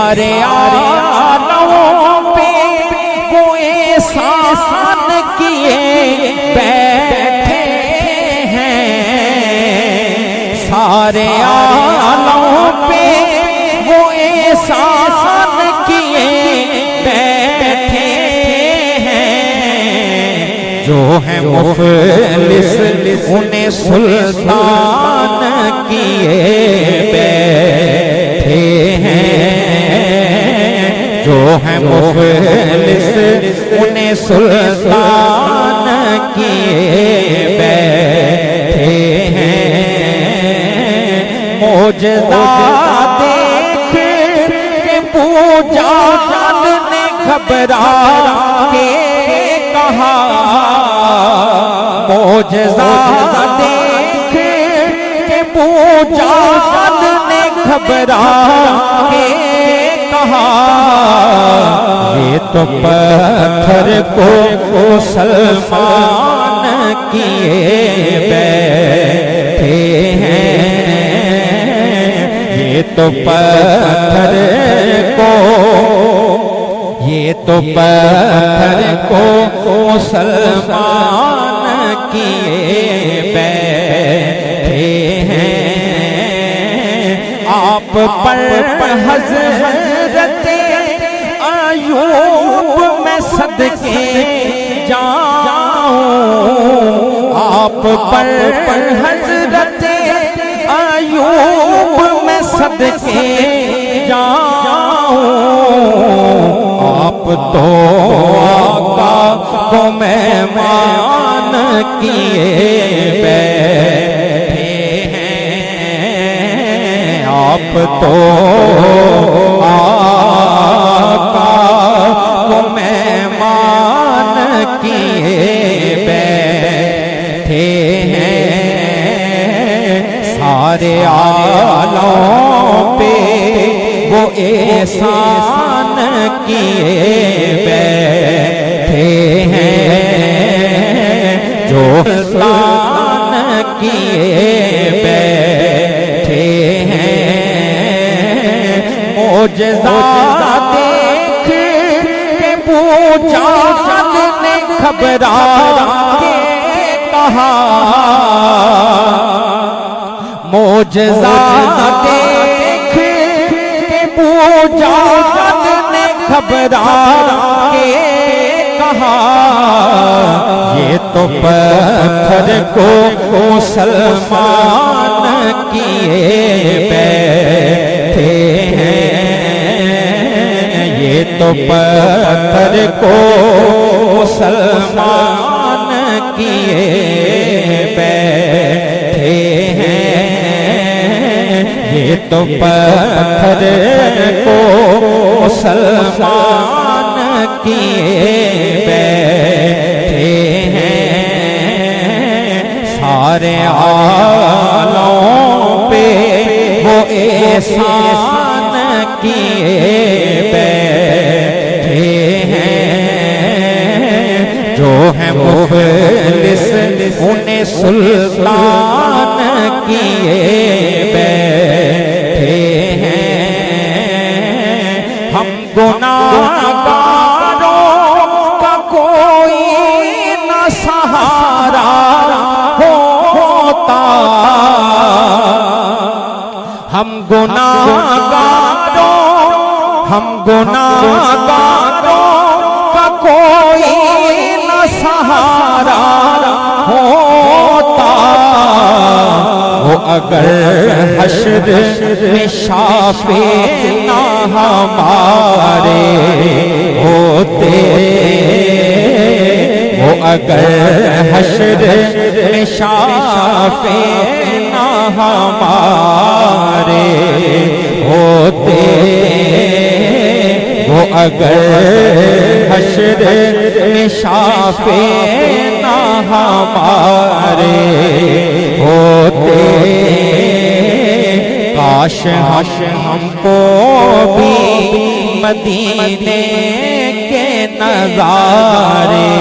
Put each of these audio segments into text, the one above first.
सारे आलमों पे वो एहसान किए बैठे हैं, सारे आलमों पे वो एहसान किए बैठे हैं। जो है मुफलिस उन्हें सुल्तान किए बैठे हैं, जो है मुफलिस उन्हें सुल्तान किए बैठे हैं। मौजज़ा देख के पूजा ने घबरा के कहा, मौजज़ा देख के पूजा ने घबरा के कहा, ये तो पत्थर को सलमान किए बैठे हैं, ये तो पत्थर को, ये तो पत्थर को सलमान किए बैठे हैं। आप पर हज़रत अय्यूब मैं सदके जाऊं, आप पर हज़रत अय्यूब मैं सदके जाऊं। आप तो आका को मेहमान किए बैठे हैं, आप तो आका को मेहमान किए बैठे हैं। सारे आलमों पे वो एहसान किए बैठे हैं, जो एहसान किए बैठे हैं। मौजज़ा देख के पूजा ने घबरा के कहा, मौजज़ा देख के पूजा ने घबरा के कहा, ये तो पत्थर को सलमान किए बैठे हैं, ये तो पत्थर को सलमान किए बैठे हैं, ये तो पत्थर को सलमान किए बैठे हैं। सारे आलमों पे वो एहसान किए बैठे हैं, जो है मुफलिस उन्हें सुल्तान किए बैठे हैं। हम गुनाहगारों का कोई न सहारा होता, हम गुनाहगारों का कोई न सहारा होता। वो अगर हश्र में शाफे ना हमारे होते, वो अगर हश्र में शाफे ना हमारे होते, वो अगर हश्र में शाफे ना हमारे होते, काश हमको भी मदीने के नज़ारे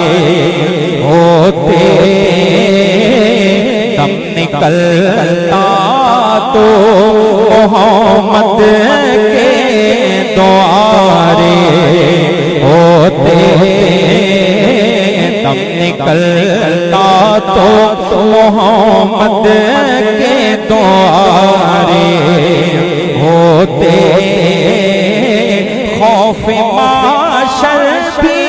होते। दम निकलता तो मोहम्मद के द्वारे होते दम निकलता तो मोहम्मद के द्वारे होते खौफ माशर भी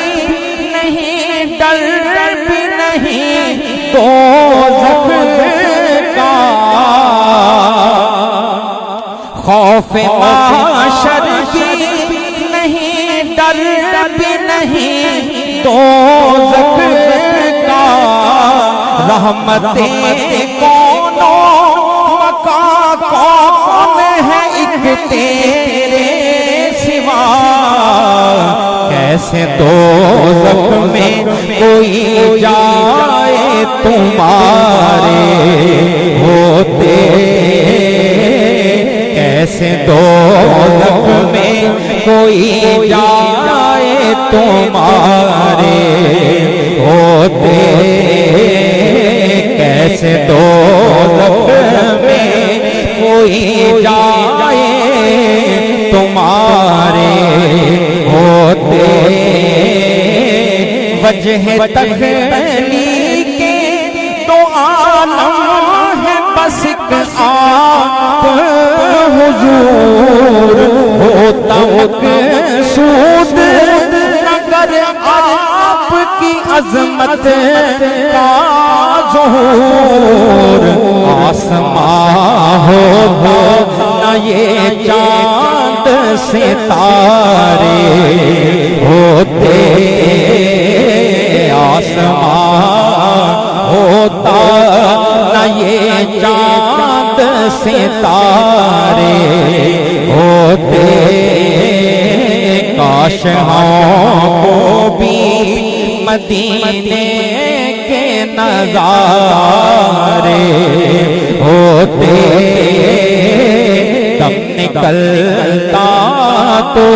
नहीं डर भी नहीं दोज़ख का खौफ माशर भी नहीं डर भी नहीं दोज़ख का रहमते कौनो मका कौन है एक तेरे सिवा कैसे दोज़ख में कोई जाए तुम्हारे होते कैसे दोज़ख में कोई जाए तुम्हारे होते कैसे दोज़ख में कोई जाए तुम्हारे होते वजह तख़लीक़े तो आलम है बस एक आप हुजूर होता मक़सूद अगर आपकी अज़मत का ज़ुहूर आसमां होता न ये चाँद सितारे होते आसमां होता न ये चाँद सितारे होते काश हमको भी मदीने के नज़ारे होते दम निकलता तो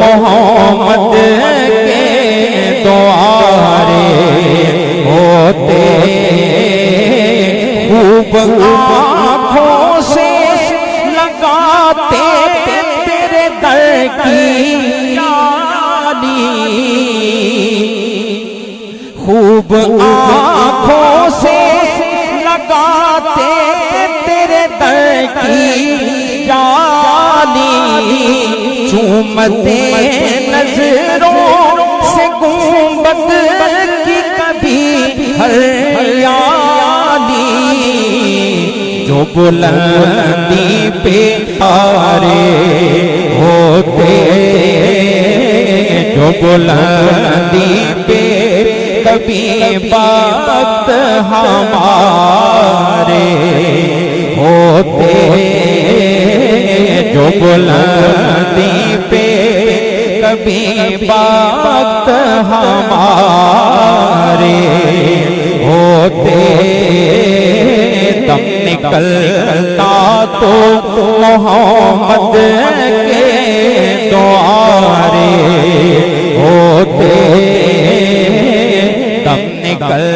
मोहम्मद के द्वारे होते खूब आँखों से लगाते तेरे दर की याली खूब आँखों से लगाते तेरे दर की जाली चूमते नजरों से गुंबद की कभी हरियाली जो बुलंदी पे तारे होते जो बुलंदी पे कभी वक्त हमारे होते जो बुलंदी पे कभी वक्त हमारे होते दम निकलता तो मोहम्मद के द्वारे होते दम निकल